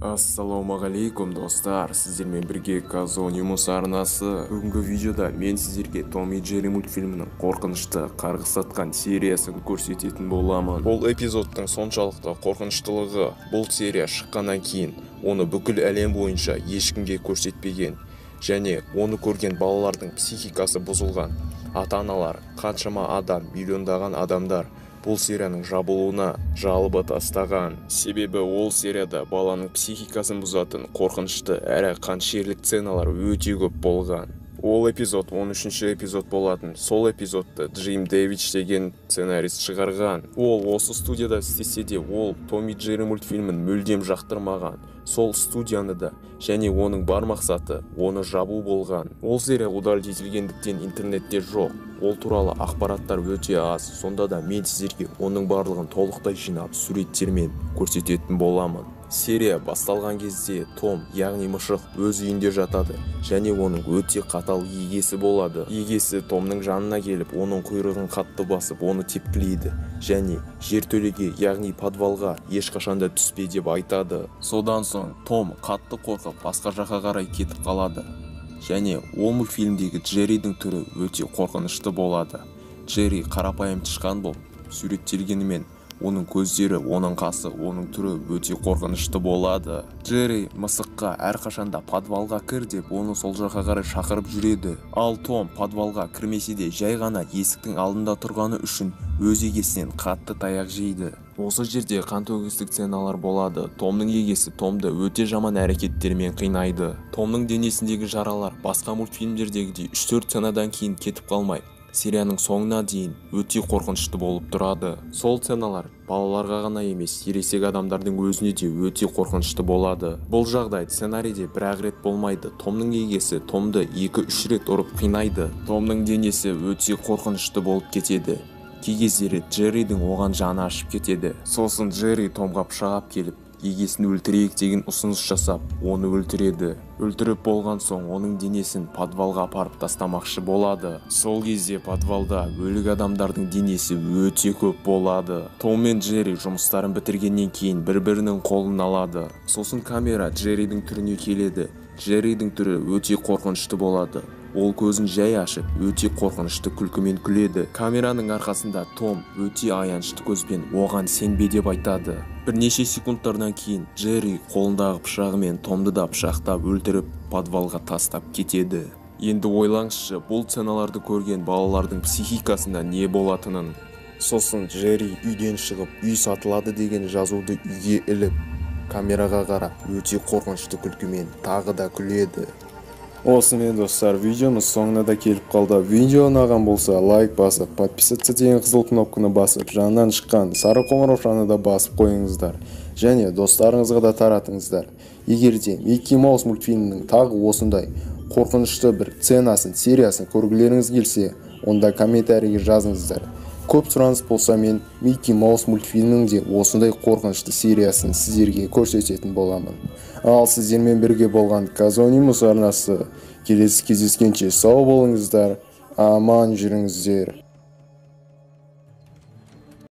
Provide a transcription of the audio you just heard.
Ассалаумағалейкум достар, сіздермен бірге Казонимус арнасы. Бүгінгі видеода мен сіздерге Том и Джерри мультфильмінің қорқынышты қарғыс атқан сериясын көрсететін боламын. Бұл эпизодтың соншалықты қорқыныштылығы, бұл серия шыққаннан кейін оны бүкіл әлем бойынша ешкімге көрсетпеген және оны көрген балалардың психикасы бұзылған. Ата-аналар, қаншама адам, миллиондаған адамдар бұл серияның жабылуына жалобы тастаған. Себебі ол серияда баланың психикасын бұзатын қорқынышты әрі қаншерлік сценалар өте көп болған. Ол эпизод 13-ші эпизод болатын. Сол эпизодты Джим Дэвидж деген сценарист шығарған. Ол осы студияда істесе де ол Том и Джерри мультфильмін мүлдем жақтырмаған. Сол студияны да және оның бар мақсаты оны жабу болған. Ол серия удалителгендіктен интернетте жоқ. Ол туралы ақпараттар өте аз. Сонда да мен сіздерге оның барлығын толықтай жинап суреттермен көрсететін боламын. Серия басталған кезде Том, яғни Мышық, өз үйінде жатады және оның өте қатал егесі болады. Егесі Томның жанына келіп, оның құйрығын қатты басып, оны тепкілейді және жертөлеге, яғни подвалға ешқашанда түспе деп айтады. Содан соң Том қатты қорқып басқа жаққа қарай кетіп қалады. Және ол мультфильмдегі Джерридің түрі өте қорқынышты болады. Джерри қарапайым тышқан болып суреттелгенімен, оның көздері, оның қасы, оның түрі өте қорқынышты болады. Джерри мысыққа әрқашанда подвалға кір деп, оны сол жаққа қарай шақырып жүреді. Ал Том подвалға кірмесе де жай ғана есіктің алдында тұрғаны үшін өз егесінен қатты таяқ жейді. Осы жерде қантөгістік сценалар болады. Томның егесі Томды өте жаман әрекеттермен қинайды. Томның денесіндегі жаралар басқа мультфильмдердегідей 3-4 сценадан кейін кетіп қалмай, серияның соңына дейін өте қорқынышты болып тұрады. Сол сценалар балаларға ғана емес, ересек адамдардың өзіне де өте қорқынышты болады. Бұл жағдай сценарийде бір-ақ рет болмайды. Томның егесі Томды 2-3 рет ұрып қинайды. Томның денесі өте қорқынышты болып кетеді. Кей кездері Джерридің оған жаны ашып кетеді. Сосын Джерри Томға пышақ алып келіп, егесін өлтірейік деген ұсыныс жасап, оны өлтіреді. Өлтіріп болған соң оның денесін подвалға апарып тастамақшы болады. Сол кезде подвалда өлік адамдардың денесі өте көп болады. Том мен Джерри жұмыстарын бітіргеннен кейін бір-бірінің қолын алады. Сосын камера Джерридің түріне келеді. Джерридің түрі өте қорқынышты болады. Ол көзін жай ашып, өте қорқынышты күлкімен күледі. Камераның арқасында Том өте аянышты көзбен оған сенбе деп айтады. Бірнеше секундтардан кейін Джерри қолындағы пышағымен Томды да пышақтап өлтіріп подвалға тастап кетеді. Енді ойлаңызшы, бұл сценаларды көрген балалардың психикасында не болатынын. Сосын Джерри үйден шығып, үй сатылады деген жазуды үйге іліп, камераға қарап өте қорқынышты күлкімен тағы да күледі. Осымен достар, видеомыз соңына да келіп қалды. Видео ұнаған болса лайк басып, подписаться деген қызыл кнопканы басып, жанынан шыққан сары қоңыраушаны да басып қойыңыздар. Және достарыңызға да таратыңыздар. Егер де Микки Маус мультфильмінің тағы осындай қорқынышты бір сценасын, сериясын көргілеріңіз келсе, онда комментарийге жазыңыздар. Көп сұраныс болса мен Микки Маус мультфильмінің де осындай қорқынышты сериясын сіздерге көрсететін боламын. Ал сіздермен бірге болған Казонимус арнасы. Келесі кездескенше сау болыңыздар, аман жүріңіздер.